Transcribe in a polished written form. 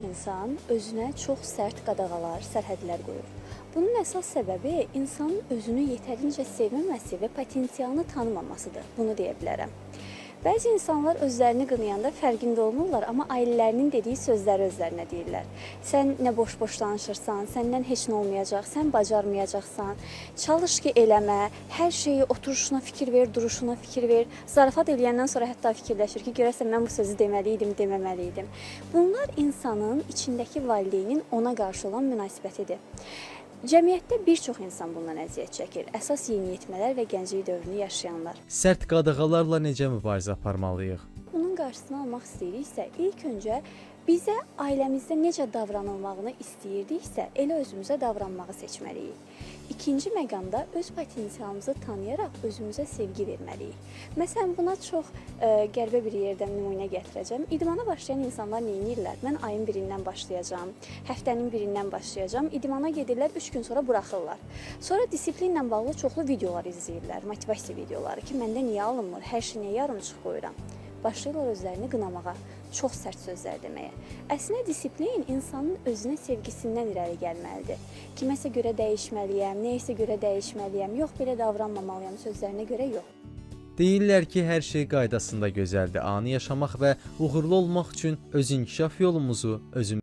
İnsan özünə çox sərt qadağalar, sərhədlər qoyur. Bunun əsas səbəbi insanın özünü yetərincə sevməməsi və potensialını tanımamasıdır. Bunu deyə bilərəm. Bəzi insanlar özlərini qınayanda fərqində olmurlar, amma ailələrinin dediyi sözləri özlərinə deyirlər. Sən nə boş-boş danışırsan, səndən heç nə olmayacaq, sən bacarmayacaqsan, çalış ki eləmə, hər şeyi oturuşuna fikir ver, duruşuna fikir ver. Zarafat eləyəndən sonra hətta fikirləşir ki, görəsən mən bu sözü deməli idim, deməməli idim. Bunlar insanın içindəki valideynin ona qarşı olan münasibətidir. Cəmiyyətdə bir çox insan bundan əziyyət çəkir. Əsas yeniyetmələr və gənclik dövrünü yaşayanlar. Sərt qadağalarla necə mübarizə aparmalıyıq? Bunun qarşısını almaq istəyiriksə, ilk öncə bizə ailəmizdə necə davranılmağını istəyirdiksə, elə özümüzə davranmağı seçməliyik. İkinci məqamda öz potensialımızı tanıyaraq özümüzə sevgi verməliyik. Məsələn, buna çox qəribə bir yerdən nümunə gətirəcəm. İdmana başlayan insanlar nə edirlər? Mən ayın birindən başlayacağam, həftənin birindən başlayacağam. İdmana gedirlər, 3 gün sonra buraxırlar. Sonra disiplinlə bağlı çoxlu videolar izləyirlər, motivasiya videoları ki, məndə niyə alınmır, hər şey niyə yarımçıq qoyuram. Başlayırlar özlərini qınamağa, çox sərt sözlər deməyə. Əslində disiplin insanın özünə sevgisindən irəli gəlməlidir. Kiməsə görə dəyişməliyəm, nəyisə görə dəyişməliyəm, yox belə davranmamalıyam sözlərinə görə yox. Deyirlər ki, hər şey qaydasında gözəldir. Anı yaşamaq və uğurlu olmaq üçün öz inkişaf yolumuzu özümüz